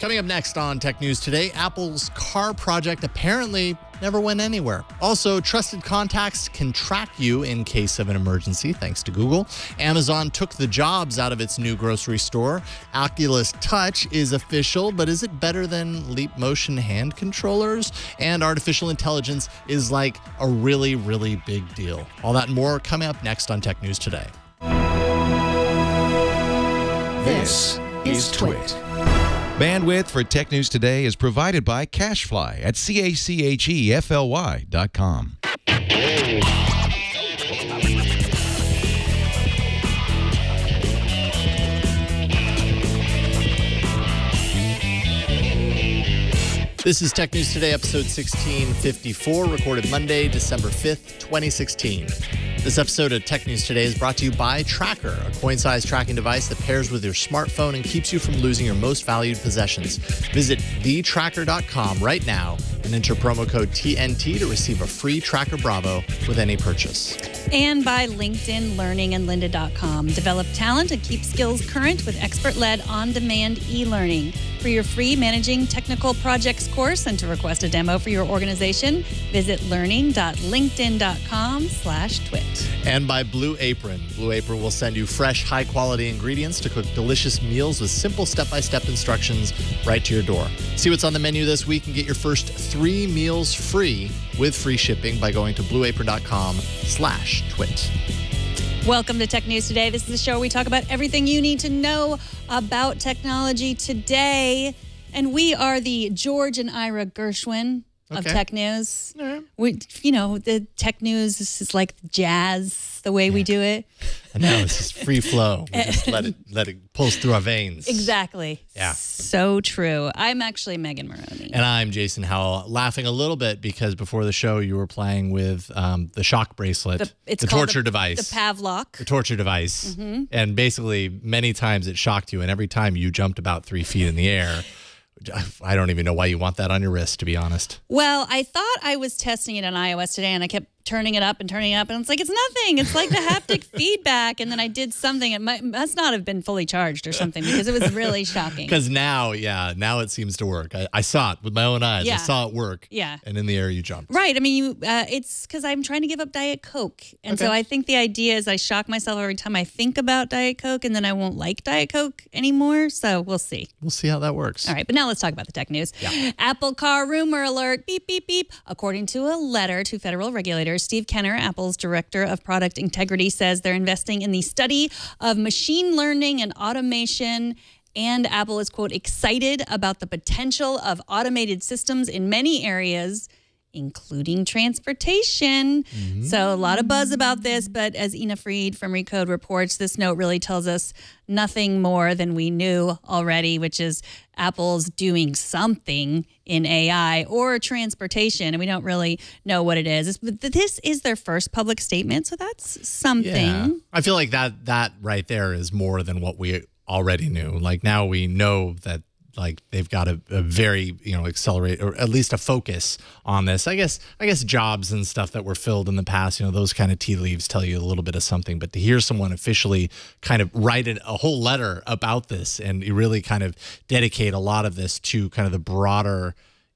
Coming up next on Tech News Today, Apple's car project apparently never went anywhere. Also, trusted contacts can track you in case of an emergency, thanks to Google. Amazon took the jobs out of its new grocery store. Oculus Touch is official, but is it better than Leap Motion hand controllers? And artificial intelligence is like a really, really big deal. All that and more coming up next on Tech News Today. This is Twit. Bandwidth for Tech News Today is provided by CashFly at CACHEFLY.com. This is Tech News Today, episode 1654, recorded Monday, December 5th, 2016. This episode of Tech News Today is brought to you by Tracker, a coin-sized tracking device that pairs with your smartphone and keeps you from losing your most valued possessions. Visit thetracker.com right now and enter promo code TNT to receive a free Tracker Bravo with any purchase. And by LinkedIn Learning and lynda.com. Develop talent and keep skills current with expert-led on-demand e-learning. For your free Managing Technical Projects course and to request a demo for your organization, visit learning.linkedin.com/twit. And by Blue Apron. Blue Apron will send you fresh, high-quality ingredients to cook delicious meals with simple step-by-step instructions right to your door. See what's on the menu this week and get your first 3 meals free with free shipping by going to blueapron.com/twit. Welcome to Tech News Today. This is the show where we talk about everything you need to know about technology today. And we are the George and Ira Gershwin of Tech News. Yeah. We, the Tech News is like jazz, the way we do it. And now it's just free flow. We just let it pulse through our veins. Exactly. Yeah. So true. I'm actually Megan Maroney. And I'm Jason Howell, laughing a little bit because before the show you were playing with the shock bracelet, it's the called torture device. The Pavlok. The torture device. And basically many times it shocked you, and every time you jumped about 3 feet in the air. I don't even know why you want that on your wrist, to be honest. Well, I thought I was testing it on iOS today, and I kept turning it up, and it's like, it's nothing. It's like the haptic feedback, and then I did something. It must not have been fully charged or something because it was really shocking. Because now it seems to work. I saw it with my own eyes. Yeah. I saw it work. Yeah. And in the air you jumped. Right. I mean, it's because I'm trying to give up Diet Coke. And so I think the idea is I shock myself every time I think about Diet Coke, and then I won't like Diet Coke anymore. So we'll see. We'll see how that works. All right. But now let's talk about the tech news. Yeah. Apple car rumor alert. Beep, beep, beep. According to a letter to federal regulators, Steve Kenner, Apple's director of product integrity, says they're investing in the study of machine learning and automation. And Apple is, quote, excited about the potential of automated systems in many areas, including transportation. So a lot of buzz about this, but as Ina Fried from Recode reports, this note really tells us nothing more than we knew already, which is Apple's doing something in AI or transportation, and we don't really know what it is. But this is their first public statement, so that's something. Yeah. I feel like that right there is more than what we already knew. Like now we know that like they've got a very, accelerate or at least a focus on this. I guess jobs and stuff that were filled in the past, those kind of tea leaves tell you a little bit of something. But to hear someone officially kind of write a whole letter about this and really kind of dedicate a lot of this to kind of the broader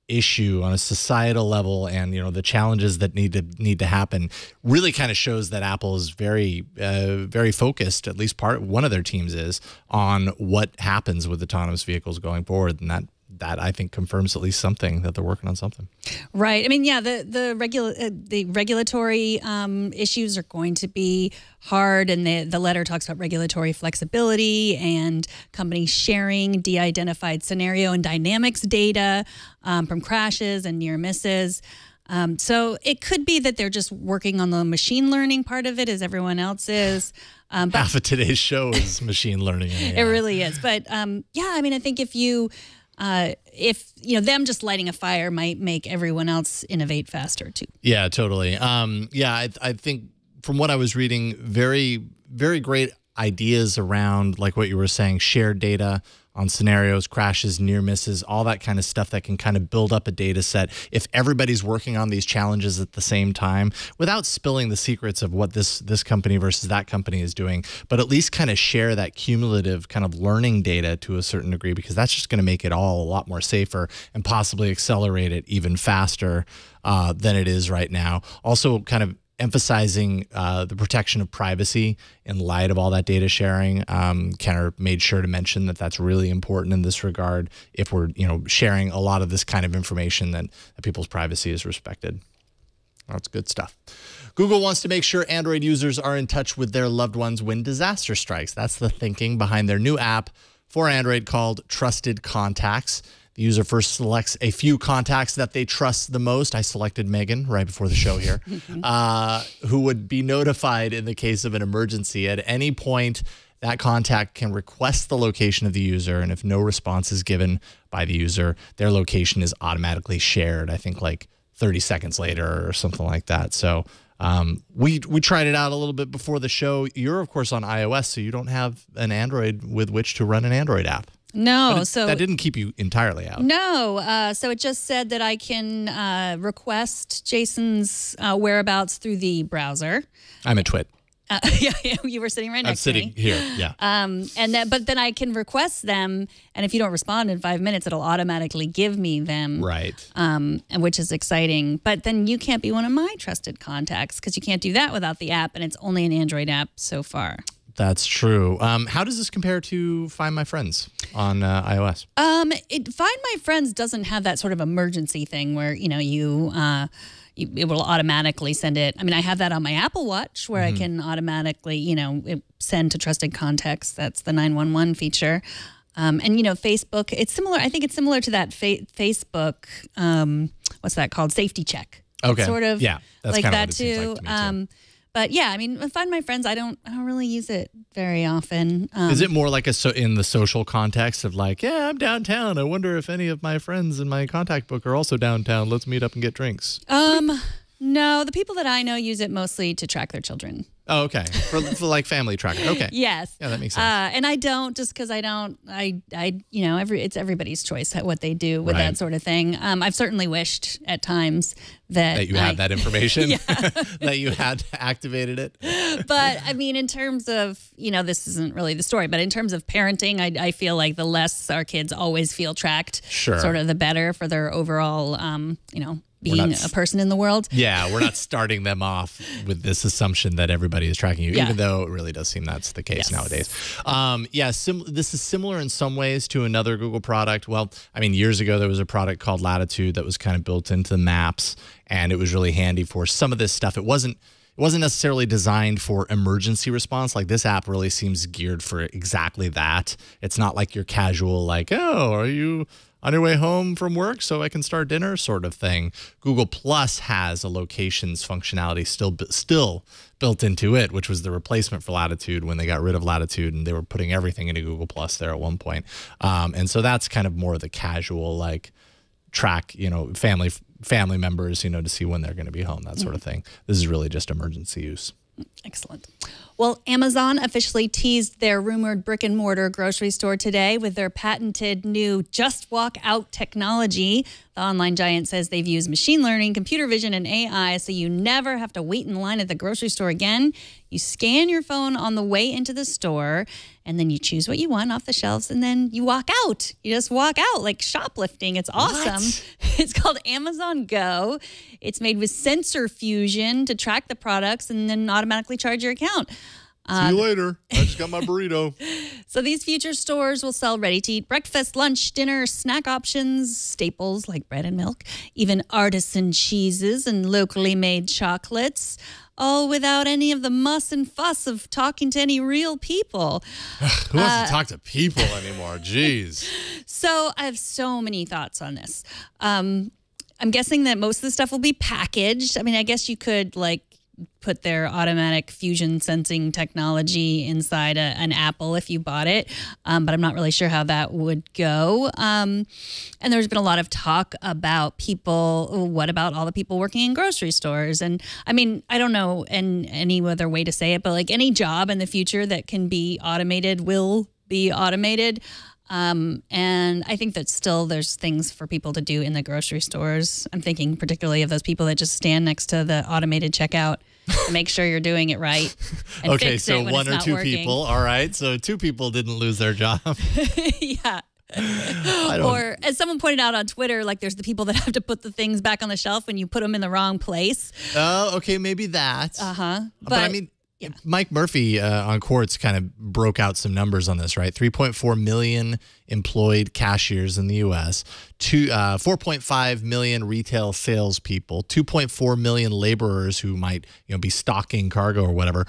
issue on a societal level and the challenges that need to happen really kind of shows that Apple is very very focused, at least one of their teams is, on what happens with autonomous vehicles going forward, and that I think confirms at least something that they're working on something. Right. I mean, yeah, the regulatory issues are going to be hard, and the letter talks about regulatory flexibility and companies sharing de-identified scenario and dynamics data from crashes and near misses. So it could be that they're just working on the machine learning part of it as everyone else is. But half of today's show is machine learning. And AI. It really is. But yeah, I mean, I think if them just lighting a fire might make everyone else innovate faster too. Yeah, totally. I think from what I was reading, very, very great ideas around, like what you were saying, shared data on scenarios, crashes, near misses, all that kind of stuff that can kind of build up a data set if everybody's working on these challenges at the same time without spilling the secrets of what this company versus that company is doing, but at least kind of share that cumulative kind of learning data to a certain degree, because that's just going to make it all a lot more safer and possibly accelerate it even faster than it is right now. Also kind of emphasizing the protection of privacy in light of all that data sharing. Kenner made sure to mention that that's really important in this regard if we're sharing a lot of this kind of information, that people's privacy is respected. That's good stuff. Google wants to make sure Android users are in touch with their loved ones when disaster strikes. That's the thinking behind their new app for Android called Trusted Contacts. The user first selects a few contacts that they trust the most. I selected Megan right before the show here, who would be notified in the case of an emergency. At any point, that contact can request the location of the user, and if no response is given by the user, their location is automatically shared, I think like 30 seconds later or something like that. So we tried it out a little bit before the show. You're, of course, on iOS, so you don't have an Android with which to run an Android app. No, so that didn't keep you entirely out. No, so it just said that I can request Jason's whereabouts through the browser. I'm at Twit. Yeah, you were sitting right next to me. I'm sitting here, yeah. But then I can request them, and if you don't respond in 5 minutes, it'll automatically give me them. Right. Which is exciting. But then you can't be one of my trusted contacts because you can't do that without the app, and it's only an Android app so far. That's true. How does this compare to Find My Friends on iOS? Find My Friends doesn't have that sort of emergency thing where it will automatically send it. I mean, I have that on my Apple Watch where I can automatically, send to trusted contacts. That's the 911 feature. And Facebook, it's similar. I think it's similar to that Facebook. What's that called? Safety check. Okay. Sort of. Yeah. That's like kind that of what it seems like to me too. But yeah, I mean, Find My Friends, I don't really use it very often. Is it more like in the social context of like, yeah, I'm downtown. I wonder if any of my friends in my contact book are also downtown. Let's meet up and get drinks. No, the people that I know use it mostly to track their children. Oh, okay. For like family tracker. Okay. Yes. Yeah, that makes sense. And I don't, just because I don't, it's everybody's choice what they do with that sort of thing. I've certainly wished at times that you had that information, that you had activated it. But I mean, in terms of, this isn't really the story, but in terms of parenting, I feel like the less our kids always feel tracked, sort of the better for their overall, being a person in the world. Yeah, we're not starting them off with this assumption that everybody is tracking you, even though it really does seem that's the case nowadays. This is similar in some ways to another Google product. Well, I mean, years ago, there was a product called Latitude that was kind of built into the maps, and it was really handy for some of this stuff. It wasn't necessarily designed for emergency response. Like this app really seems geared for exactly that. It's not like your casual, like, oh, are you on your way home from work so I can start dinner sort of thing. Google Plus has a locations functionality still built into it, which was the replacement for Latitude when they got rid of Latitude and they were putting everything into Google Plus there at one point. And so that's kind of more the casual, like, track, family members, to see when they're going to be home, that sort of thing. This is really just emergency use. Excellent. Well, Amazon officially teased their rumored brick-and-mortar grocery store today with their patented new Just Walk Out technology. The online giant says they've used machine learning, computer vision, and AI, so you never have to wait in line at the grocery store again. You scan your phone on the way into the store, and then you choose what you want off the shelves, and then you walk out. You just walk out like shoplifting. It's awesome. What? It's called Amazon Go. It's made with sensor fusion to track the products and then automatically charge your account. See you later. I just got my burrito. So these future stores will sell ready-to-eat breakfast, lunch, dinner, snack options, staples like bread and milk, even artisan cheeses and locally made chocolates, all without any of the muss and fuss of talking to any real people. Who wants to talk to people anymore? Jeez. So I have so many thoughts on this. I'm guessing that most of the stuff will be packaged. I mean, I guess you could put their automatic fusion sensing technology inside an Apple if you bought it, but I'm not really sure how that would go. And there's been a lot of talk about people. What about all the people working in grocery stores? And I mean, I don't know any other way to say it, but like any job in the future that can be automated will be automated. And I think that still there's things for people to do in the grocery stores. I'm thinking particularly of those people that just stand next to the automated checkout to make sure you're doing it right. And Okay, fix so it when one it's or not two working. people. All right, so 2 people didn't lose their job. Yeah. Or as someone pointed out on Twitter, like there's the people that have to put the things back on the shelf when you put them in the wrong place. Oh, okay, maybe that. But I mean, yeah. Mike Murphy on Quartz kind of broke out some numbers on this, right? 3.4 million employed cashiers in the U.S., 4.5 million retail salespeople, 2.4 million laborers who might be stocking cargo or whatever.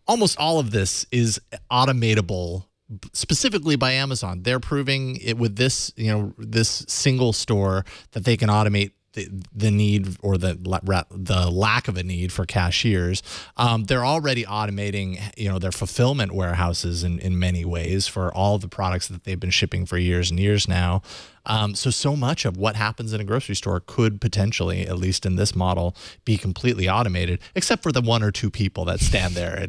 Almost all of this is automatable, specifically by Amazon. They're proving it with this, this single store that they can automate the need or the lack of a need for cashiers. They're already automating, their fulfillment warehouses in many ways for all the products that they've been shipping for years and years now. So much of what happens in a grocery store could potentially, at least in this model, be completely automated, except for the 1 or 2 people that stand there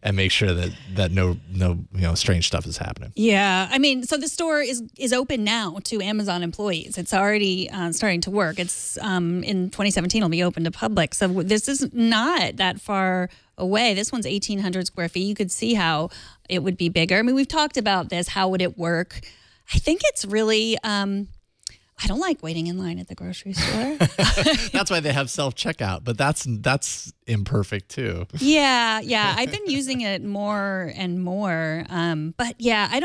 and make sure that no strange stuff is happening. Yeah, I mean, so the store is open now to Amazon employees. It's already starting to work. It's in 2017 it'll be open to public. So this is not that far away. This one's 1,800 square feet. You could see how it would be bigger. I mean, we've talked about this. How would it work? I think it's really, I don't like waiting in line at the grocery store. That's why they have self-checkout, but that's imperfect too. Yeah. I've been using it more and more. But yeah, I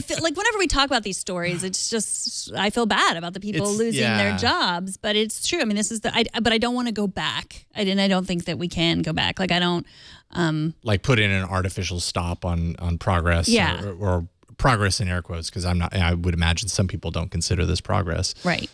feel like whenever we talk about these stories, it's just, I feel bad about the people losing their jobs, but it's true. I mean, this is but I don't want to go back. I don't think that we can go back. Like I don't, like put in an artificial stop on progress, or progress in air quotes, because I would imagine some people don't consider this progress, right?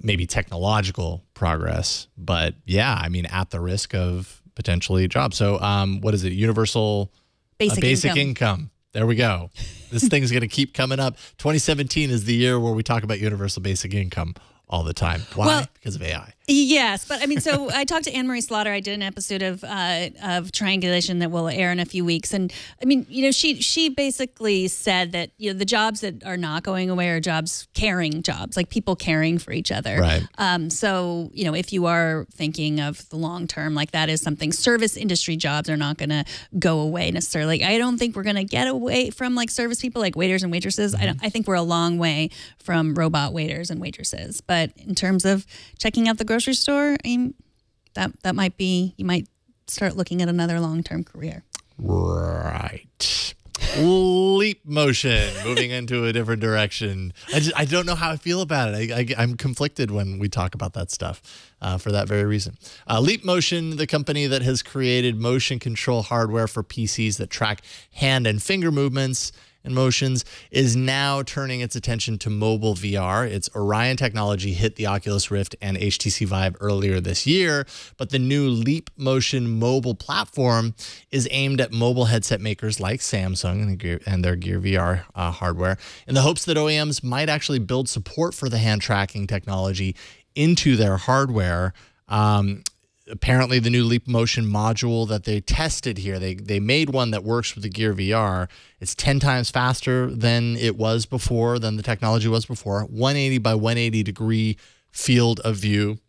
Maybe technological progress, but yeah, I mean, at the risk of potentially jobs. So, what is it? Universal basic income. There we go. This thing's going to keep coming up. 2017 is the year where we talk about universal basic income all the time. Why? Well, because of AI. Yes, but I mean, so I talked to Anne-Marie Slaughter. I did an episode of Triangulation that will air in a few weeks, and I mean, she basically said that the jobs that are not going away are caring jobs, like people caring for each other. Right. So if you are thinking of the long term, like that is something. Service industry jobs are not going to go away necessarily. Like, I don't think we're going to get away from like service people, like waiters and waitresses. I think we're a long way from robot waiters and waitresses. But in terms of checking out the grocery store, I mean, that might be, you might start looking at another long-term career. Right. Leap motion, moving into a different direction. I don't know how I feel about it. I'm conflicted when we talk about that stuff for that very reason. Leap Motion, the company that has created motion control hardware for PCs that track hand and finger movements and motions, is now turning its attention to mobile VR. Its Orion technology hit the Oculus Rift and HTC Vive earlier this year, but the new Leap Motion mobile platform is aimed at mobile headset makers like Samsung and their Gear VR hardware, in the hopes that OEMs might actually build support for the hand tracking technology into their hardware. Apparently, the new Leap Motion module that they tested here, they made one that works with the Gear VR. It's 10 times faster than it was before, than the technology was before. 180 by 180 degree field of view,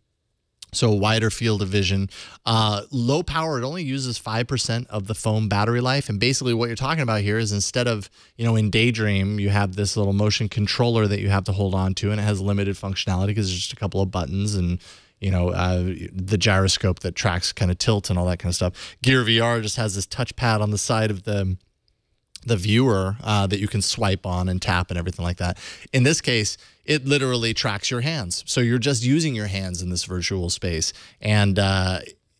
so a wider field of vision. Low power, it only uses 5% of the phone battery life. And basically what you're talking about here is, instead of, in Daydream, you have this little motion controller that you have to hold on to, and it has limited functionality because there's just a couple of buttons and the gyroscope that tracks kind of tilt and all that kind of stuff. Gear VR just has this touchpad on the side of the viewer that you can swipe on and tap and everything like that. In this case, it literally tracks your hands. So you're just using your hands in this virtual space. And,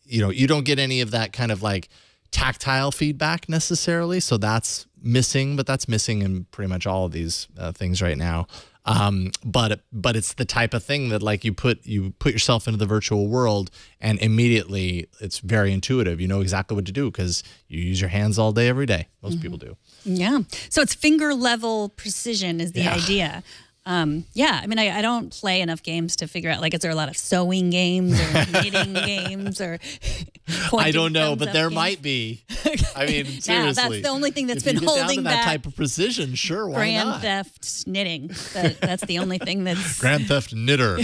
you don't get any of that kind of like tactile feedback necessarily. So that's missing, but that's missing in pretty much all of these things right now. But it's the type of thing that, like, you put yourself into the virtual world and immediately it's very intuitive. You know exactly what to do because you use your hands all day, every day. Most people do. Yeah. So it's finger level precision is the idea. Yeah, I mean, I don't play enough games to figure out, like, is there a lot of sewing games or knitting games or I don't know, but there games? might be. I mean, seriously. Now, that's the only thing that's if been you get holding down to that back type of precision, sure, why Grand not? Theft knitting. That's the only thing that's... Grand Theft Knitter.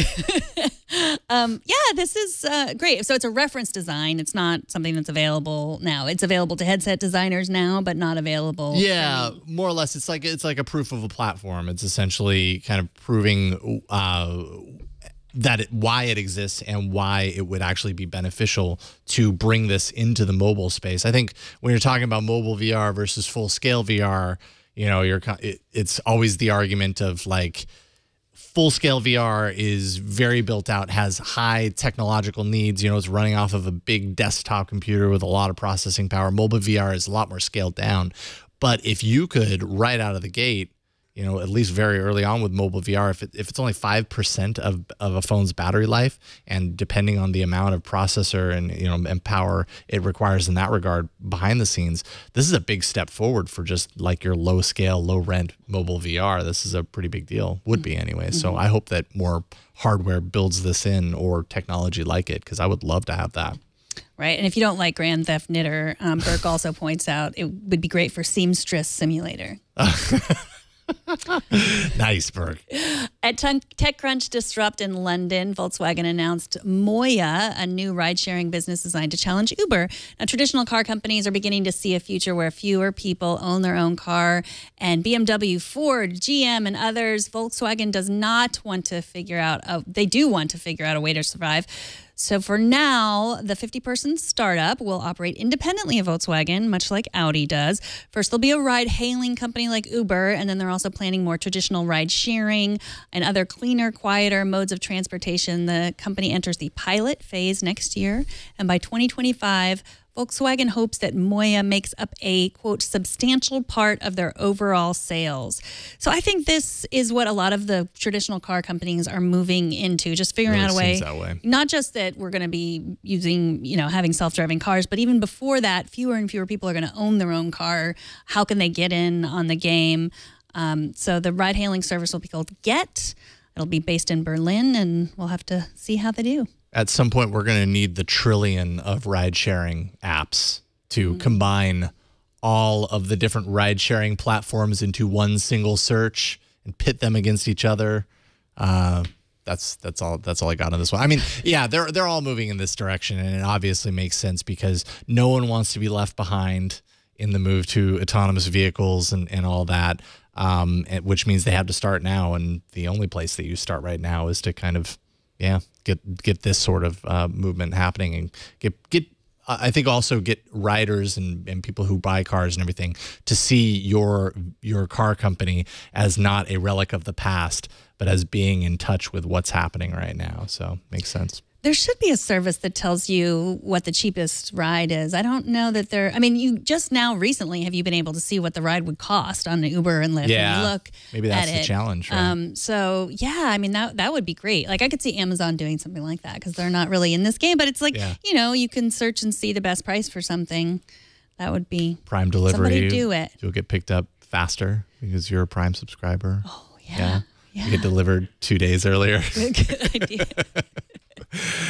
Yeah, this is great. So it's a reference design. It's not something that's available now. It's available to headset designers now, but not available. Yeah, more or less. It's like a proof of a platform. It's essentially kind of proving why it exists and why it would actually be beneficial to bring this into the mobile space. I think when you're talking about mobile VR versus full scale VR, you know, it's always the argument of like, full-scale VR is very built out, has high technological needs. You know, it's running off of a big desktop computer with a lot of processing power. Mobile VR is a lot more scaled down. But if you could, right out of the gate, you know, at least very early on with mobile VR, if it's only 5% of a phone's battery life, and depending on the amount of processor and, you know, and power it requires in that regard behind the scenes, this is a big step forward for just like your low scale, low rent mobile VR. This is a pretty big deal, would be anyway. So I hope that more hardware builds this in, or technology like it, because I would love to have that. Right. And if you don't like Grand Theft Knitter, Burke also points out it would be great for Seamstress Simulator. Nice, Burke. At TechCrunch Disrupt in London, Volkswagen announced Moia, a new ride-sharing business designed to challenge Uber. Now, traditional car companies are beginning to see a future where fewer people own their own car, and BMW, Ford, GM, and others, Volkswagen does not want to figure out, they do want to figure out a way to survive. So for now, the 50-person startup will operate independently of Volkswagen, much like Audi does. First, there'll be a ride-hailing company like Uber, and then they're also planning more traditional ride-sharing and other cleaner, quieter modes of transportation. The company enters the pilot phase next year, and by 2025, Volkswagen hopes that Moia makes up a, quote, substantial part of their overall sales. So I think this is what a lot of the traditional car companies are moving into, just figuring out a way, that way. Not just that we're going to be using, you know, having self-driving cars, but even before that, fewer and fewer people are going to own their own car. How can they get in on the game? So the ride-hailing service will be called Get. It'll be based in Berlin, and we'll have to see how they do. At some point, we're going to need the trillion of ride-sharing apps to combine all of the different ride-sharing platforms into one single search and pit them against each other. That's all I got on this one. I mean, yeah, they're all moving in this direction, and it obviously makes sense because no one wants to be left behind in the move to autonomous vehicles and all that, which means they have to start now. And the only place that you start right now is to kind of, get this sort of movement happening, and get I think also get riders and people who buy cars and everything to see your car company as not a relic of the past, but as being in touch with what's happening right now. So makes sense. There should be a service that tells you what the cheapest ride is. I don't know that I mean, you just now recently have you been able to see what the ride would cost on Uber and Lyft? Yeah, and you look maybe that's at the challenge. Right? So yeah, I mean that would be great. Like I could see Amazon doing something like that because they're not really in this game, but it's like you know, you can search and see the best price for something. That would be Prime delivery. Somebody do it. You'll get picked up faster because you're a Prime subscriber. Oh yeah. You get delivered 2 days earlier. Good idea.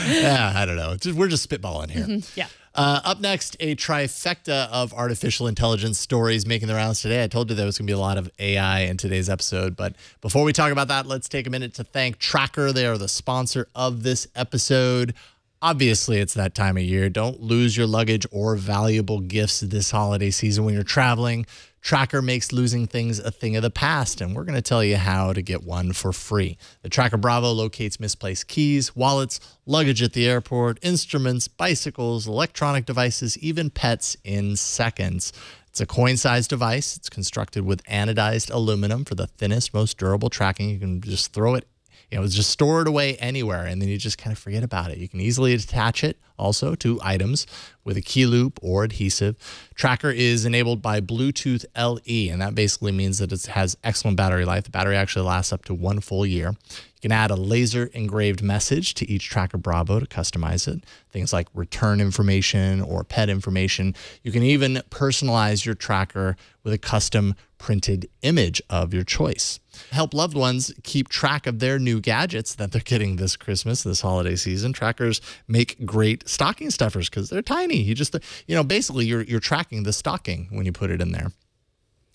Yeah, I don't know. We're just spitballing here. Yeah. Up next, a trifecta of artificial intelligence stories making the rounds today. I told you there was going to be a lot of AI in today's episode. But before we talk about that, let's take a minute to thank Tracker. They are the sponsor of this episode. Obviously, it's that time of year. Don't lose your luggage or valuable gifts this holiday season when you're traveling. Tracker makes losing things a thing of the past, and we're going to tell you how to get one for free. The Tracker Bravo locates misplaced keys, wallets, luggage at the airport, instruments, bicycles, electronic devices, even pets in seconds. It's a coin-sized device. It's constructed with anodized aluminum for the thinnest, most durable tracking. You can just throw it, just store it away anywhere, and then you just kind of forget about it. You can easily attach it also to items with a key loop or adhesive. Tracker is enabled by Bluetooth LE, and that basically means that it has excellent battery life. The battery actually lasts up to 1 full year. You can add a laser engraved message to each Tracker Bravo to customize it. Things like return information or pet information. You can even personalize your tracker with a custom printed image of your choice. Help loved ones keep track of their new gadgets that they're getting this Christmas, this holiday season. Trackers make great stocking stuffers because they're tiny. You just, basically you're tracking the stocking when you put it in there.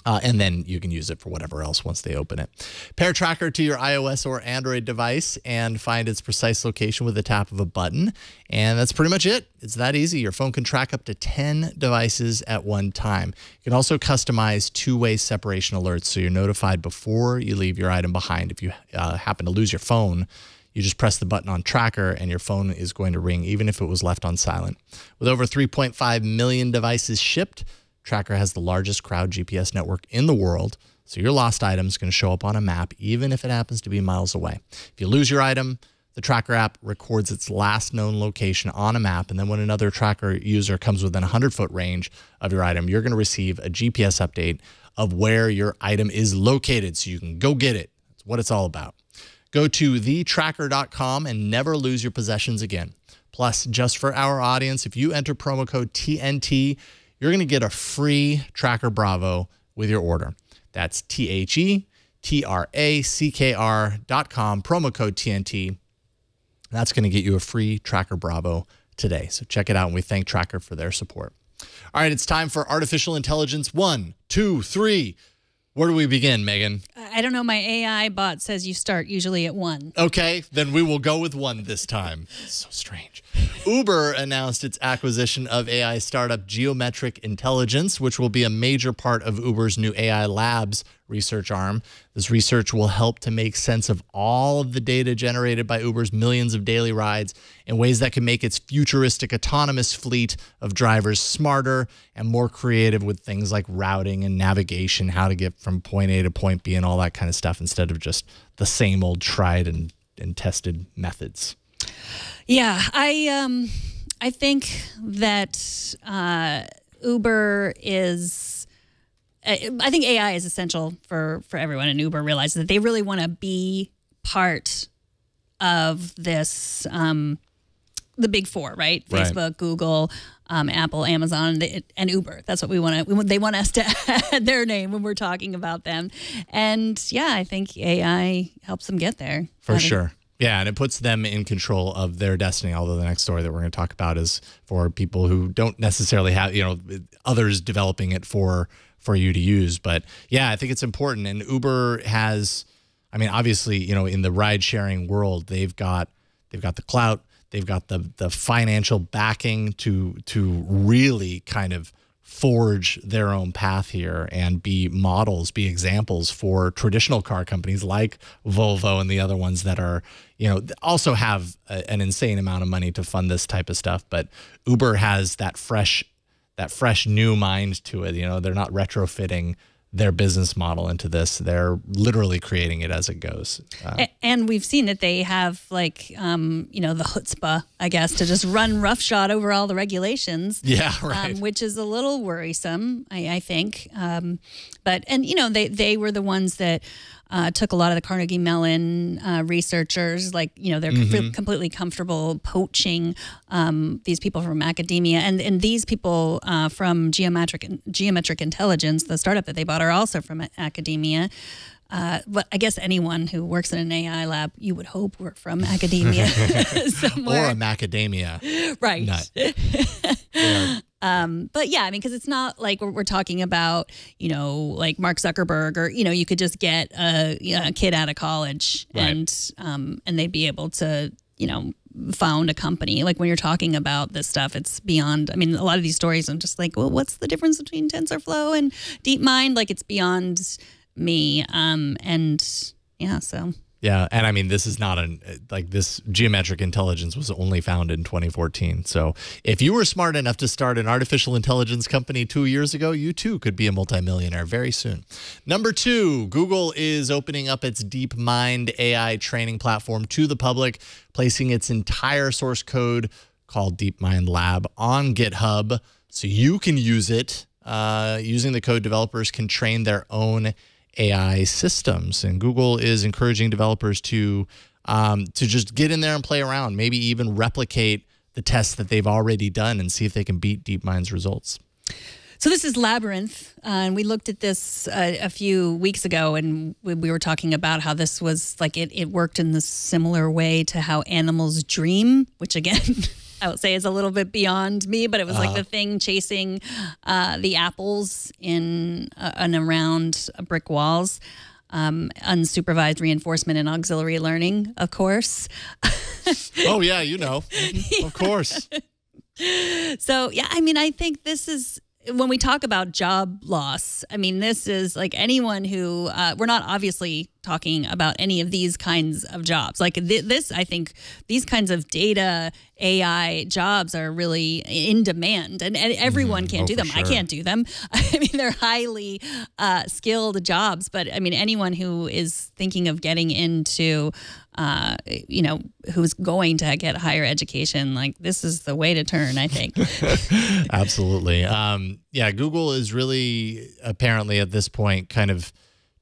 And then you can use it for whatever else once they open it. Pair Tracker to your iOS or Android device and find its precise location with the tap of a button. And that's pretty much it. It's that easy. Your phone can track up to 10 devices at one time. You can also customize two-way separation alerts so you're notified before you leave your item behind. If you happen to lose your phone, you just press the button on Tracker and your phone is going to ring even if it was left on silent. With over 3.5 million devices shipped, Tracker has the largest crowd GPS network in the world, so your lost item is going to show up on a map, even if it happens to be miles away. If you lose your item, the Tracker app records its last known location on a map, and then when another Tracker user comes within a 100-foot range of your item, you're going to receive a GPS update of where your item is located, so you can go get it. That's what it's all about. Go to thetracker.com and never lose your possessions again. Plus, just for our audience, if you enter promo code TNT, you're going to get a free Tracker Bravo with your order. That's TheTracker.com, promo code TNT. That's going to get you a free Tracker Bravo today. So check it out, and we thank Tracker for their support. All right, it's time for Artificial Intelligence 1, 2, 3. Where do we begin, Megan? I don't know. My AI bot says you start usually at 1. Okay, then we will go with 1 this time. So strange. Uber announced its acquisition of AI startup Geometric Intelligence, which will be a major part of Uber's new AI Labs research arm. This research will help to make sense of all of the data generated by Uber's millions of daily rides in ways that can make its futuristic autonomous fleet of drivers smarter and more creative with things like routing and navigation, how to get from point A to point B and all that kind of stuff instead of just the same old tried and tested methods. Yeah, I think that Uber is. I think AI is essential for everyone, and Uber realizes that they really want to be part of this, the big four, right? Facebook, Google, Apple, Amazon, and Uber. That's what we want to. They want us to add their name when we're talking about them, and yeah, I think AI helps them get there for sure. Yeah, and it puts them in control of their destiny, although the next story that we're going to talk about is for people who don't necessarily have, others developing it for you to use. But yeah, I think it's important. And Uber has, obviously, in the ride sharing world, they've got the clout, they've got the financial backing to really kind of forge their own path here and be models, be examples for traditional car companies like Volvo and the other ones that are, also have an insane amount of money to fund this type of stuff. But Uber has that fresh new mind to it. They're not retrofitting their business model into this. They're literally creating it as it goes. And we've seen that they have the chutzpah, I guess, to just run roughshod over all the regulations. Yeah, right. Which is a little worrisome, I think. They were the ones that took a lot of the Carnegie Mellon researchers, they're completely comfortable poaching these people from academia, and these people from Geometric Intelligence, the startup that they bought, are also from academia. But I guess anyone who works in an AI lab, you would hope, were from academia somewhere. Or a macadamia. Right. Nut. But yeah, because it's not like we're talking about, like Mark Zuckerberg, or, you could just get a kid out of college, right, and they'd be able to, found a company. Like when you're talking about this stuff, it's beyond, a lot of these stories, I'm just like, well, what's the difference between TensorFlow and DeepMind? Like it's beyond me. Yeah, and this is not this Geometric Intelligence was only founded in 2014. So if you were smart enough to start an artificial intelligence company 2 years ago, you too could be a multimillionaire very soon. Number 2, Google is opening up its DeepMind AI training platform to the public, placing its entire source code called DeepMind Lab on GitHub so you can use it. Using the code, developers can train their own AI systems, and Google is encouraging developers to just get in there and play around, maybe even replicate the tests that they've already done and see if they can beat DeepMind's results. So this is Labyrinth, and we looked at this a few weeks ago, and we were talking about how this was like it worked in the similar way to how animals dream, which again, I would say is a little bit beyond me, but it was like the thing chasing the apples in and around brick walls, unsupervised reinforcement and auxiliary learning, of course. Oh, yeah, you know, of course. So, yeah, I mean, I think this is, when we talk about job loss, I mean, this is like anyone who, we're not obviously talking about any of these kinds of jobs. Like this, I think these kinds of data, AI jobs are really in demand, and everyone can't do them. Sure. I can't do them. I mean, they're highly skilled jobs, but I mean, anyone who is thinking of getting into you know, who's going to get higher education, like this is the way to turn, I think. Absolutely. Yeah, Google is really apparently at this point kind of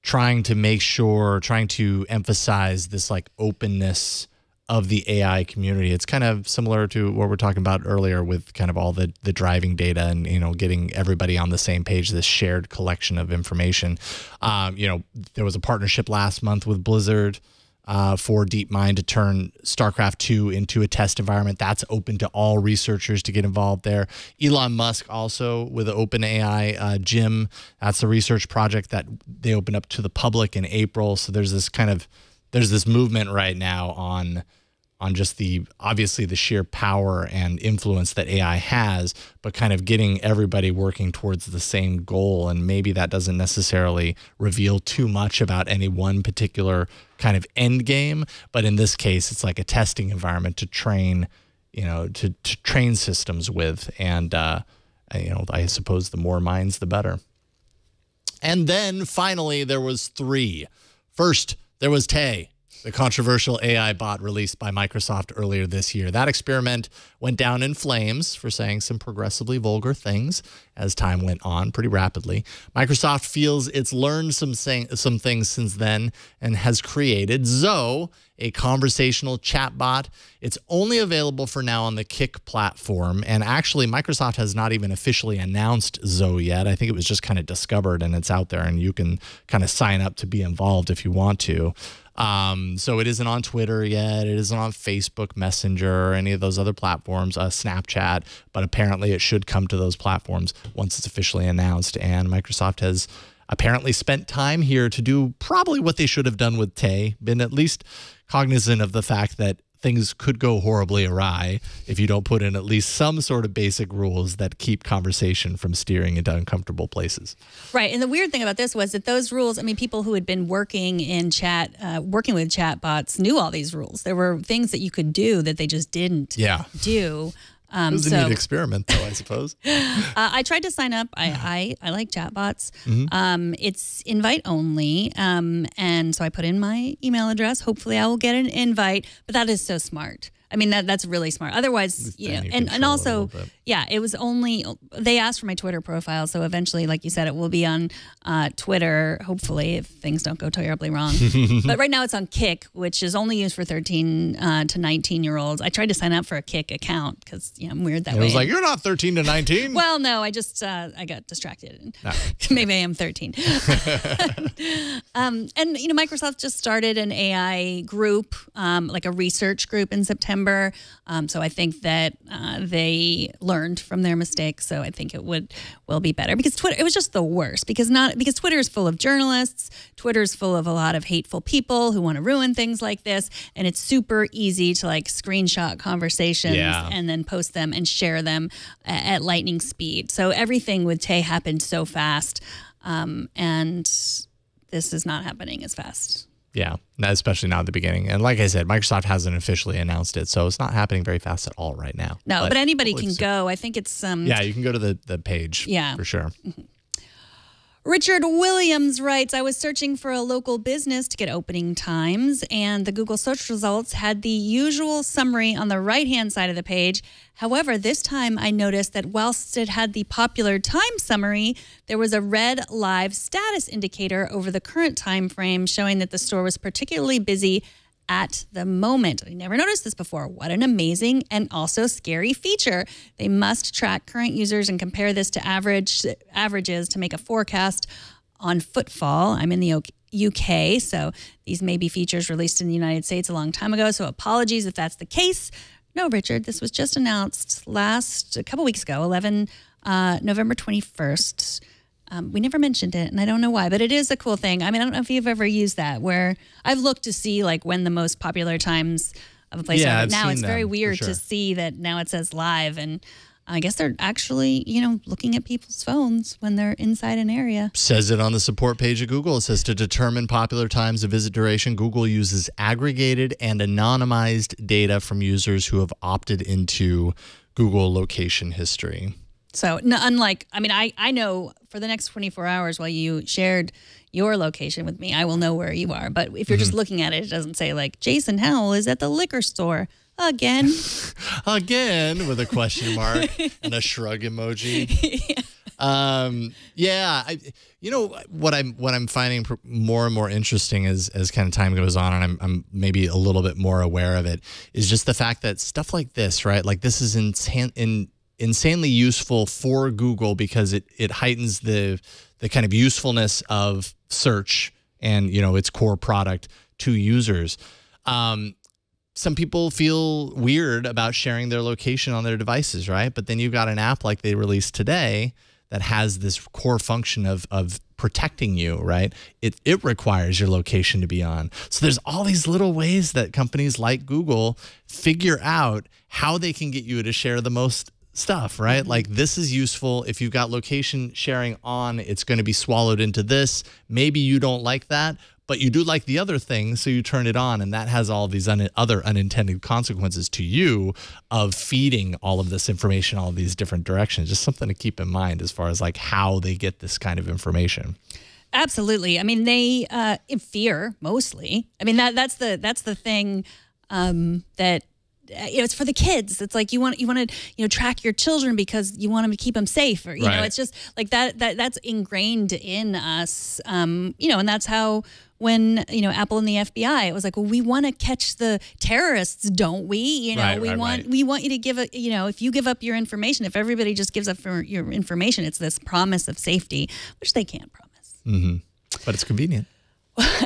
trying to emphasize this like openness of the AI community. It's kind of similar to what we're talking about earlier with kind of all the driving data and, you know, getting everybody on the same page, this shared collection of information. You know, there was a partnership last month with Blizzard for DeepMind to turn StarCraft 2 into a test environment. That's open to all researchers to get involved there. Elon Musk also with the OpenAI Gym. That's a research project that they opened up to the public in April. So there's this movement right now on just obviously the sheer power and influence that AI has, but kind of getting everybody working towards the same goal. And maybe that doesn't necessarily reveal too much about any one particular kind of end game. But in this case, it's like a testing environment to train, you know, to train systems with. And, you know, I suppose the more minds, the better. And then finally, there was 3. First, there was Tay, the controversial AI bot released by Microsoft earlier this year. That experiment went down in flames for saying some progressively vulgar things as time went on pretty rapidly. Microsoft feels it's learned some things since then and has created Zoe, a conversational chatbot. It's only available for now on the Kick platform. And actually, Microsoft has not even officially announced Zoe yet. I think it was just kind of discovered and it's out there and you can kind of sign up to be involved if you want to. So it isn't on Twitter yet. It isn't on Facebook Messenger or any of those other platforms, Snapchat, but apparently it should come to those platforms once it's officially announced. And Microsoft has apparently spent time here to do probably what they should have done with Tay, been at least cognizant of the fact that things could go horribly awry if you don't put in at least some sort of basic rules that keep conversation from steering into uncomfortable places. Right. And the weird thing about this was that those rules, I mean, people who had been working in working with chatbots knew all these rules. There were things that you could do that they just didn't do. It was a neat experiment, though, I suppose. I tried to sign up. I like chatbots. It's invite only, and so I put in my email address. Hopefully, I will get an invite. But that is so smart. I mean, that's really smart. Otherwise, you know, and also, yeah, it was only, they asked for my Twitter profile. So eventually, like you said, it will be on Twitter, hopefully, if things don't go terribly wrong. But right now it's on Kick, which is only used for 13 to 19-year-olds. I tried to sign up for a Kick account because, you know, I'm weird that way. I was like, you're not 13 to 19. Well, no, I just, I got distracted. Maybe I am 13. And, you know, Microsoft just started an AI group, like a research group in September. So I think that they learned from their mistakes. So I think it will be better because Twitter, it was just the worst because Twitter is full of journalists. Twitter is full of a lot of hateful people who want to ruin things like this. And it's super easy to like screenshot conversations and then post them and share them at lightning speed. So everything with Tay happened so fast. And this is not happening as fast. Yeah, especially not at the beginning. And like I said, Microsoft hasn't officially announced it, so it's not happening very fast at all right now. No, but anybody can go. I think it's... yeah, you can go to the page for sure. Richard Williams writes, I was searching for a local business to get opening times, and the Google search results had the usual summary on the right-hand side of the page. However, this time I noticed that whilst it had the popular time summary, there was a red live status indicator over the current time frame showing that the store was particularly busy at the moment. I never noticed this before. What an amazing and also scary feature. They must track current users and compare this to averages to make a forecast on footfall. I'm in the UK, so these may be features released in the United States a long time ago, so apologies if that's the case. No, Richard, this was just announced a couple weeks ago, November 21st. We never mentioned it, and I don't know why, but it is a cool thing. I mean, I don't know if you've ever used that, where I've looked to see like when the most popular times of a place are. Now it's very weird to see that now it says live, and I guess they're actually, looking at people's phones when they're inside an area. Says it on the support page of Google. It says to determine popular times of visit duration, Google uses aggregated and anonymized data from users who have opted into Google location history. So unlike, I know for the next 24 hours while you shared your location with me, I will know where you are. But if you're just looking at it, it doesn't say like, Jason Howell is at the liquor store again. Again, with a question mark and a shrug emoji. What I'm finding more and more interesting as kind of time goes on, and I'm maybe a little bit more aware of it, is just the fact that stuff like this, right? Like this is insanely useful for Google because it heightens the kind of usefulness of search and its core product to users. Some people feel weird about sharing their location on their devices, right? But then you've got an app like they released today that has this core function of protecting you, right? It requires your location to be on. So there's all these little ways that companies like Google figure out how they can get you to share the most stuff, right? Like this is useful. If you've got location sharing on, it's going to be swallowed into this. Maybe you don't like that, but you do like the other thing, so you turn it on, and that has all these other unintended consequences to you of feeding all of this information, all of these different directions. Just something to keep in mind as far as like how they get this kind of information. Absolutely. I mean, they fear mostly. I mean, that's the thing that. It's for the kids. It's like you want to track your children because you want them to keep them safe, or it's just like that's ingrained in us. And that's how when Apple and the FBI, it was like, well, we want to catch the terrorists, don't we? We want you to give if you give up your information, if everybody just gives up for your information, it's this promise of safety, which they can't promise. But it's convenient.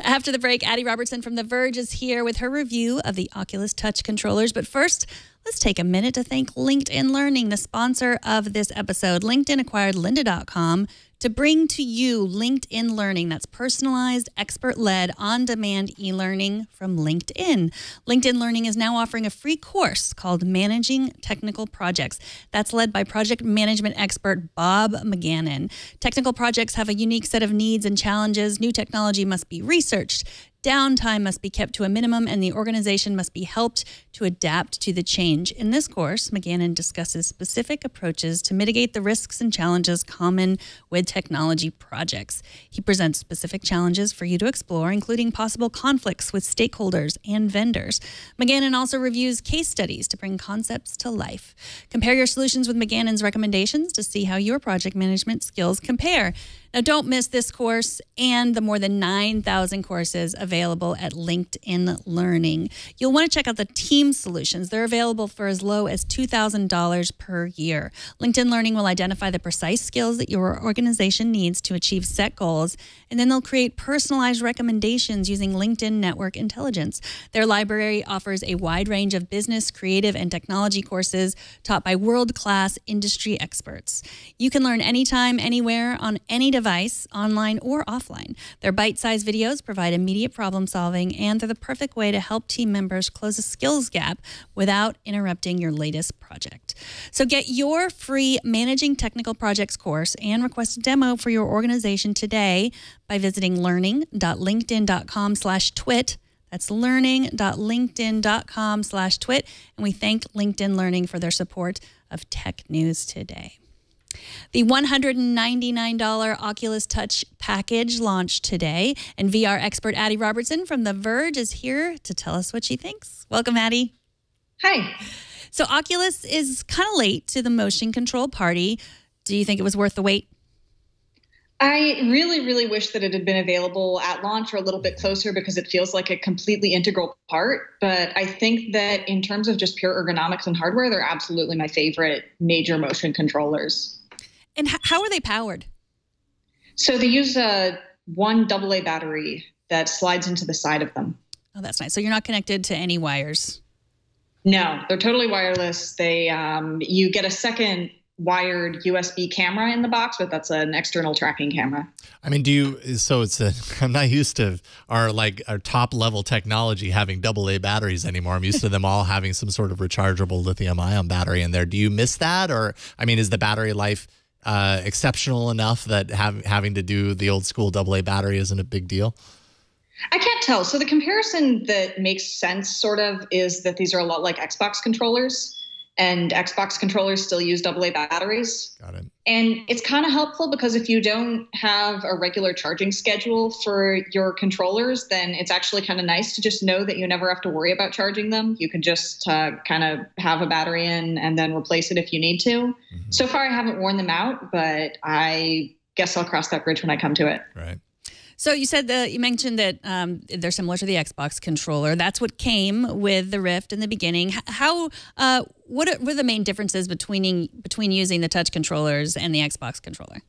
After the break, Addie Robertson from The Verge is here with her review of the Oculus Touch controllers. But first, let's take a minute to thank LinkedIn Learning, the sponsor of this episode. LinkedIn acquired lynda.com to bring to you LinkedIn Learning. That's personalized, expert-led, on-demand e-learning from LinkedIn. LinkedIn Learning is now offering a free course called Managing Technical Projects. That's led by project management expert Bob McGannon. Technical projects have a unique set of needs and challenges. New technology must be researched. Downtime must be kept to a minimum, and the organization must be helped to adapt to the change. In this course, McGannon discusses specific approaches to mitigate the risks and challenges common with technology projects. He presents specific challenges for you to explore, including possible conflicts with stakeholders and vendors. McGannon also reviews case studies to bring concepts to life. Compare your solutions with McGannon's recommendations to see how your project management skills compare. Now, don't miss this course and the more than 9,000 courses available at LinkedIn Learning. You'll want to check out the team solutions. They're available for as low as $2,000 per year. LinkedIn Learning will identify the precise skills that your organization needs to achieve set goals, and then they'll create personalized recommendations using LinkedIn Network Intelligence. Their library offers a wide range of business, creative, and technology courses taught by world-class industry experts. You can learn anytime, anywhere, on any device, online or offline. Their bite-sized videos provide immediate problem solving, and they're the perfect way to help team members close a skills gap without interrupting your latest project. So get your free Managing Technical Projects course and request a demo for your organization today by visiting learning.linkedin.com/twit. That's learning.linkedin.com/twit. And we thank LinkedIn Learning for their support of Tech News Today. The $199 Oculus Touch package launched today, and VR expert Addie Robertson from The Verge is here to tell us what she thinks. Welcome, Addie. Hi. So Oculus is kind of late to the motion control party. Do you think it was worth the wait? I really, really wish that it had been available at launch or a little bit closer because it feels like a completely integral part. But I think that in terms of just pure ergonomics and hardware, they're absolutely my favorite major motion controllers. And how are they powered? So they use one AA battery that slides into the side of them. Oh, that's nice. So you're not connected to any wires? No, they're totally wireless. You get a second wired USB camera in the box, but that's an external tracking camera. I mean, I'm not used to our top level technology having AA batteries anymore. I'm used to them all having some sort of rechargeable lithium ion battery in there. Do you miss that? Or, I mean, is the battery life exceptional enough that having to do the old school AA battery isn't a big deal? I can't tell. So the comparison that makes sense sort of is that these are a lot like Xbox controllers. And Xbox controllers still use AA batteries. Got it. And it's kind of helpful because if you don't have a regular charging schedule for your controllers, then it's actually kind of nice to just know that you never have to worry about charging them. You can just kind of have a battery in and then replace it if you need to. Mm-hmm. So far, I haven't worn them out, but I guess I'll cross that bridge when I come to it. Right. So you mentioned that they're similar to the Xbox controller. That's what came with the Rift in the beginning. What were the main differences between using the touch controllers and the Xbox controller?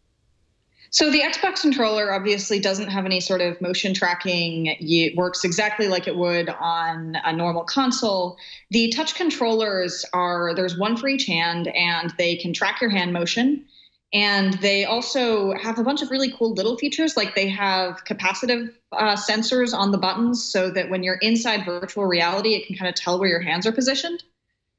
So the Xbox controller obviously doesn't have any sort of motion tracking. It works exactly like it would on a normal console. The touch controllers there's one for each hand, and they can track your hand motion. And they also have a bunch of really cool little features, like they have capacitive sensors on the buttons so that when you're inside virtual reality, it can kind of tell where your hands are positioned.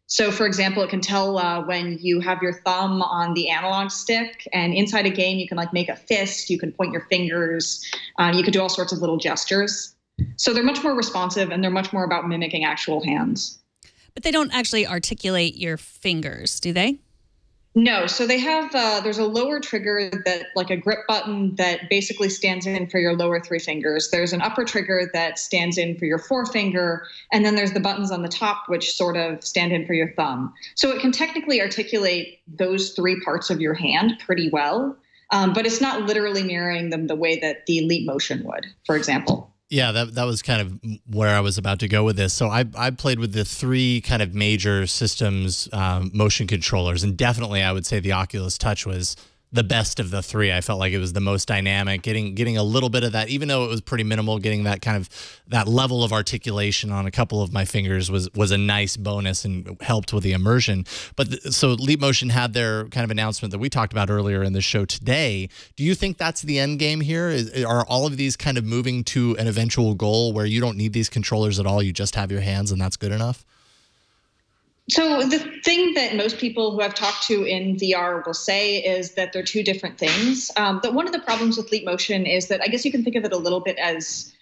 So, for example, it can tell when you have your thumb on the analog stick, and inside a game, you can make a fist, you can point your fingers, you could do all sorts of little gestures. So they're much more responsive, and they're much more about mimicking actual hands. But they don't actually articulate your fingers, do they? No, so they have, there's a lower trigger that like a grip button that basically stands in for your lower three fingers. There's an upper trigger that stands in for your forefinger. And then there's the buttons on the top, which sort of stand in for your thumb. So it can technically articulate those three parts of your hand pretty well. But it's not literally mirroring them the way that the Leap Motion would, for example. Yeah, that was kind of where I was about to go with this. So I played with the three kind of major systems motion controllers, and definitely I would say the Oculus Touch was the best of the three. I felt like it was the most dynamic, getting a little bit of that, even though it was pretty minimal, getting that kind of that level of articulation on a couple of my fingers was a nice bonus and helped with the immersion. But so Leap Motion had their kind of announcement that we talked about earlier in the show today. Do you think that's the end game here? Are all of these kind of moving to an eventual goal where you don't need these controllers at all, you just have your hands and that's good enough? So the thing that most people who I've talked to in VR will say is that they're two different things. That one of the problems with Leap Motion is that I guess you can think of it a little bit as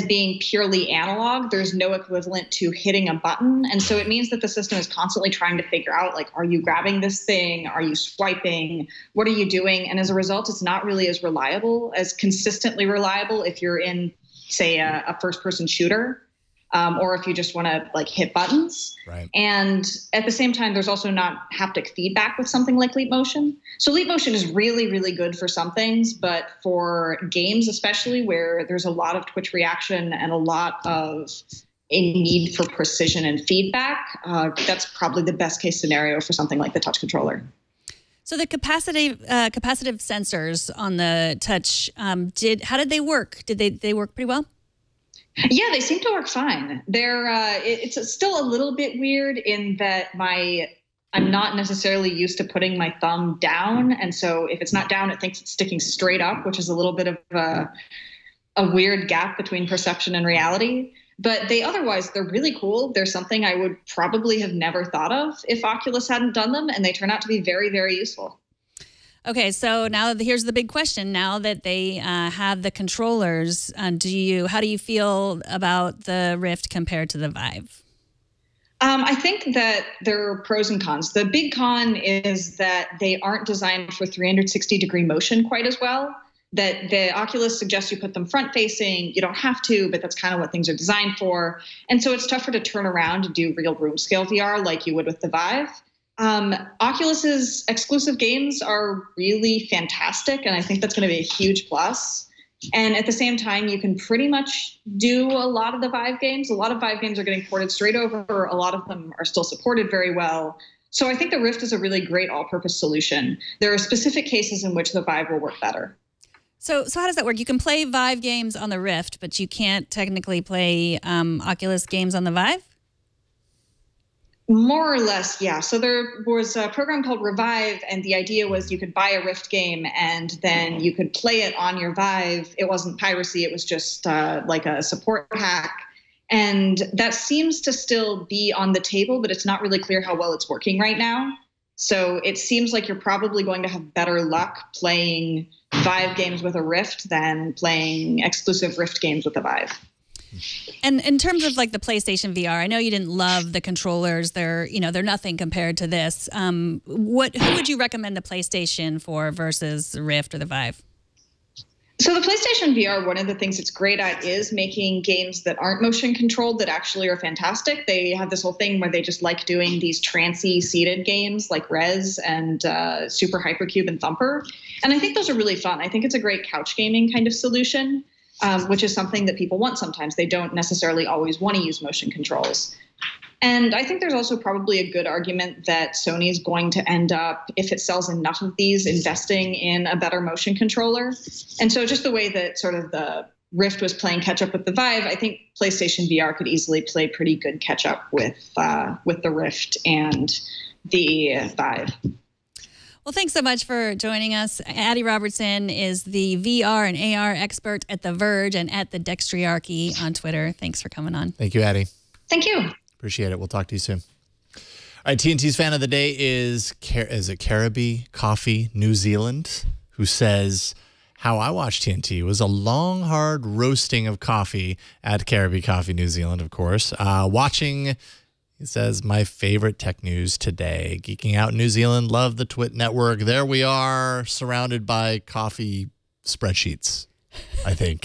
being purely analog. There's no equivalent to hitting a button. And so it means that the system is constantly trying to figure out, like, are you grabbing this thing? Are you swiping? What are you doing? And as a result, it's not really as reliable, as consistently reliable if you're in, say, a first-person shooter. Or if you just want to like hit buttons. Right. And at the same time, there's also not haptic feedback with something like Leap Motion. So Leap Motion is really, really good for some things, but for games especially where there's a lot of twitch reaction and a lot of a need for precision and feedback, that's probably the best case scenario for something like the touch controller. So the capacitive sensors on the touch, how did they work? Did they work pretty well? Yeah, they seem to work fine. It's still a little bit weird in that I'm not necessarily used to putting my thumb down. And so if it's not down, it thinks it's sticking straight up, which is a little bit of a weird gap between perception and reality. But they're really cool. They're something I would probably have never thought of if Oculus hadn't done them. And they turn out to be very, very useful. Okay, so now here's the big question. Now that they have the controllers, how do you feel about the Rift compared to the Vive? I think that there are pros and cons. The big con is that they aren't designed for 360-degree motion quite as well. That the Oculus suggests you put them front-facing. You don't have to, but that's kind of what things are designed for. And so it's tougher to turn around and do real room-scale VR like you would with the Vive. Oculus's exclusive games are really fantastic, and I think that's going to be a huge plus. And at the same time, you can pretty much do a lot of the Vive games. A lot of Vive games are getting ported straight over. A lot of them are still supported very well. So I think the Rift is a really great all-purpose solution. There are specific cases in which the Vive will work better. So how does that work? You can play Vive games on the Rift, but you can't technically play Oculus games on the Vive? More or less, yeah. So there was a program called Revive, and the idea was you could buy a Rift game and then you could play it on your Vive. It wasn't piracy. It was just like a support hack. And that seems to still be on the table, but it's not really clear how well it's working right now. So it seems like you're probably going to have better luck playing Vive games with a Rift than playing exclusive Rift games with a Vive. And in terms of like the PlayStation VR, I know you didn't love the controllers. They're nothing compared to this. Who would you recommend the PlayStation for versus the Rift or the Vive? So the PlayStation VR, one of the things it's great at is making games that aren't motion controlled that actually are fantastic. They have this whole thing where they just like doing these trancy seated games like Rez and Super Hypercube and Thumper. And I think those are really fun. I think it's a great couch gaming kind of solution. Which is something that people want sometimes. They don't necessarily always want to use motion controls. And I think there's also probably a good argument that Sony's going to end up, if it sells enough of these, investing in a better motion controller. And so just the way that sort of the Rift was playing catch up with the Vive, I think PlayStation VR could easily play pretty good catch up with the Rift and the Vive. Well, thanks so much for joining us. Addie Robertson is the VR and AR expert at The Verge and at the Dextriarchy on Twitter. Thanks for coming on. Thank you, Addie. Thank you. Appreciate it. We'll talk to you soon. All right, TNT's fan of the day is it Caribbean Coffee New Zealand, who says, how I watched TNT was a long, hard roasting of coffee at Caribbean Coffee New Zealand, of course. Watching... He says, my favorite tech news today. Geeking out in New Zealand. Love the Twit network. There we are, surrounded by coffee spreadsheets, I think.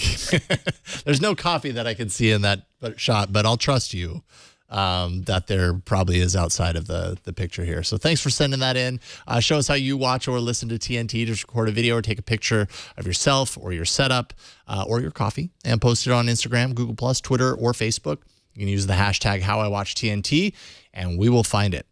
There's no coffee that I can see in that shot, but I'll trust you that there probably is outside of the picture here. So thanks for sending that in. Show us how you watch or listen to TNT. Just record a video or take a picture of yourself or your setup or your coffee and post it on Instagram, Google+, Twitter, or Facebook. You can use the hashtag HowIWatchTNT, and we will find it.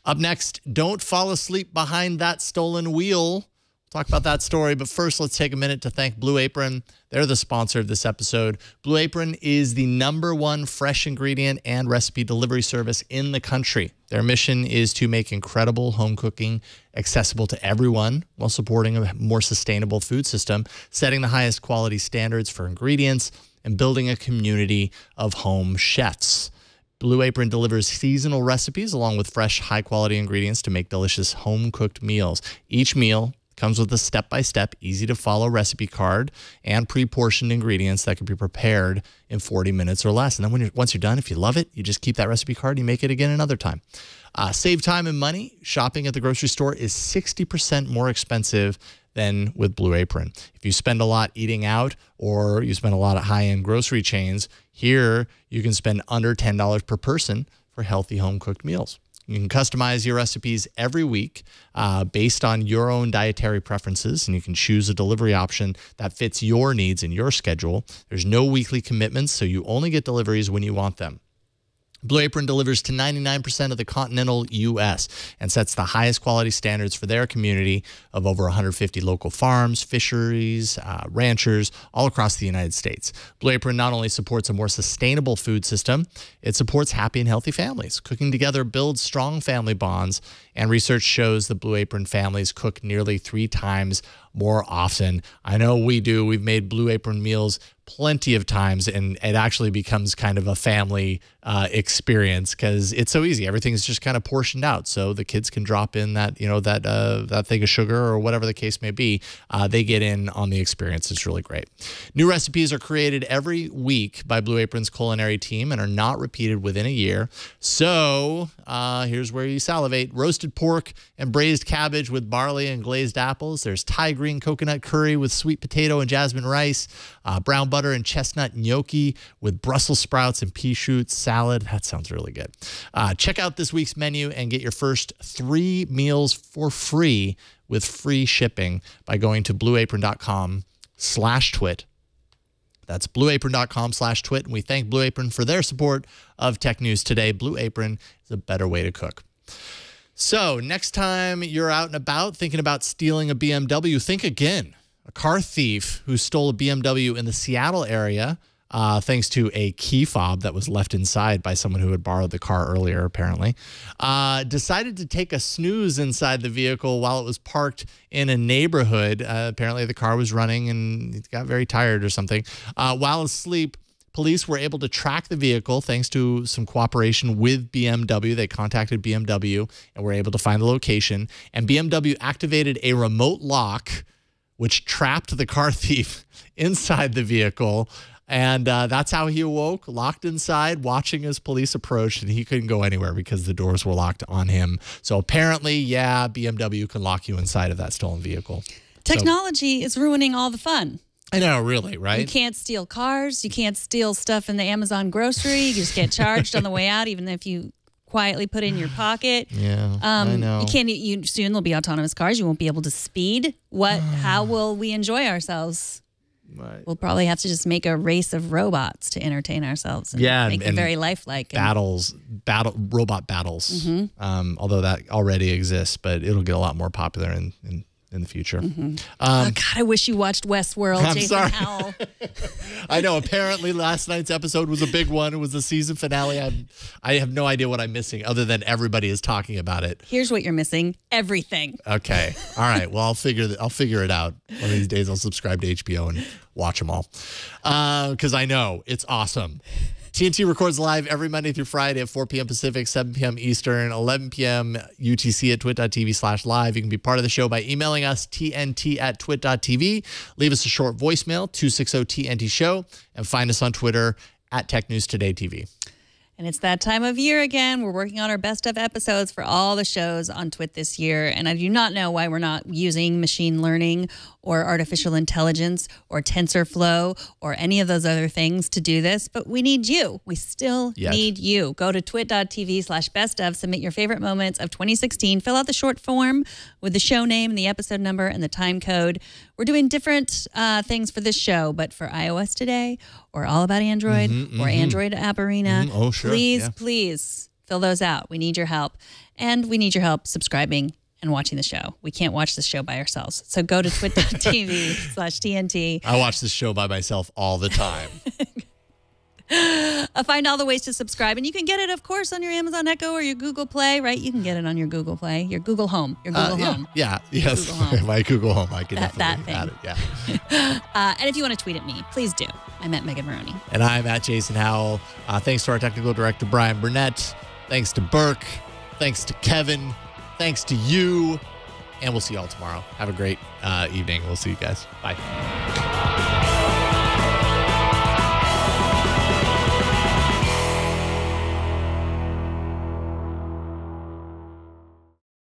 Up next, don't fall asleep behind that stolen wheel. We'll talk about that story, but first, let's take a minute to thank Blue Apron. They're the sponsor of this episode. Blue Apron is the #1 fresh ingredient and recipe delivery service in the country. Their mission is to make incredible home cooking accessible to everyone while supporting a more sustainable food system, setting the highest quality standards for ingredients, and building a community of home chefs. Blue Apron delivers seasonal recipes along with fresh, high-quality ingredients to make delicious home-cooked meals. Each meal comes with a step-by-step, easy-to-follow recipe card and pre-portioned ingredients that can be prepared in 40 minutes or less. And then once you're done, if you love it, you just keep that recipe card and you make it again another time. Save time and money. Shopping at the grocery store is 60% more expensive than with Blue Apron. If you spend a lot eating out or you spend a lot at high-end grocery chains, here you can spend under $10 per person for healthy home-cooked meals. You can customize your recipes every week based on your own dietary preferences, and you can choose a delivery option that fits your needs and your schedule. There's no weekly commitments, so you only get deliveries when you want them. Blue Apron delivers to 99% of the continental U.S. and sets the highest quality standards for their community of over 150 local farms, fisheries, ranchers all across the United States. Blue Apron not only supports a more sustainable food system, it supports happy and healthy families. Cooking together builds strong family bonds, and research shows that Blue Apron families cook nearly 3 times more often. I know we do. We've made Blue Apron meals plenty of times, and it actually becomes kind of a family experience because it's so easy. Everything's just kind of portioned out, so the kids can drop in that that thing of sugar or whatever the case may be. They get in on the experience. It's really great. New recipes are created every week by Blue Apron's culinary team and are not repeated within a year. So here's where you salivate: roasted pork and braised cabbage with barley and glazed apples. There's Thai green green coconut curry with sweet potato and jasmine rice, brown butter and chestnut gnocchi with Brussels sprouts and pea shoots salad. That sounds really good. Check out this week's menu and get your first 3 meals for free with free shipping by going to blueapron.com/twit. That's blueapron.com/twit. And we thank Blue Apron for their support of Tech News Today. Blue Apron is a better way to cook. So next time you're out and about thinking about stealing a BMW, think again. A car thief who stole a BMW in the Seattle area, thanks to a key fob that was left inside by someone who had borrowed the car earlier, apparently, decided to take a snooze inside the vehicle while it was parked in a neighborhood. Apparently the car was running and he got very tired or something. While asleep, police were able to track the vehicle thanks to some cooperation with BMW. They contacted BMW and were able to find the location. And BMW activated a remote lock, which trapped the car thief inside the vehicle. And that's how he awoke, locked inside, watching as police approached, and he couldn't go anywhere because the doors were locked on him. So apparently, yeah, BMW can lock you inside of that stolen vehicle. Technology is ruining all the fun. I know, really, right? You can't steal cars. You can't steal stuff in the Amazon grocery. You just get charged on the way out, even if you quietly put it in your pocket. Yeah, I know. You can't. Soon there'll be autonomous cars. You won't be able to speed. How will we enjoy ourselves? Right. We'll probably have to just make a race of robots to entertain ourselves. And make them very lifelike. Robot battles. Although that already exists, but it'll get a lot more popular in the future. God, I wish you watched Westworld. I'm Jason sorry. Howell. I know. Apparently, last night's episode was a big one. It was the season finale. I have no idea what I'm missing, other than everybody is talking about it. Here's what you're missing: everything. Okay. All right. Well, I'll figure it out. One of these days, I'll subscribe to HBO and watch them all, because I know it's awesome. TNT records live every Monday through Friday at 4 p.m. Pacific, 7 p.m. Eastern, 11 p.m. UTC at twit.tv/live. You can be part of the show by emailing us, tnt@twit.tv. Leave us a short voicemail, 260-TNT-SHOW, and find us on Twitter at Tech News Today TV. And it's that time of year again. We're working on our best of episodes for all the shows on Twit this year. And I do not know why we're not using machine learning or artificial intelligence or TensorFlow or any of those other things to do this. But we need you. We still need you. Go to twit.tv/bestof. Submit your favorite moments of 2016. Fill out the short form with the show name, the episode number, and the time code. We're doing different things for this show, but for iOS Today or All About Android or Android App Arena, please fill those out. We need your help. And we need your help subscribing and watching the show. We can't watch the show by ourselves. So go to twit.tv/TNT. I watch this show by myself all the time. Find all the ways to subscribe. And you can get it, of course, on your Amazon Echo or your Google Play, right? You can get it on your Google Play, your Google Home, your Google Home. Yeah, yes. Google Home. My Google Home. I can that definitely thing. add it, yeah. And if you want to tweet at me, please do. I'm at Megan Maroney. And I'm at Jason Howell. Thanks to our technical director, Brian Burnett. Thanks to Burke. Thanks to Kevin. Thanks to you. And we'll see you all tomorrow. Have a great evening. We'll see you guys. Bye.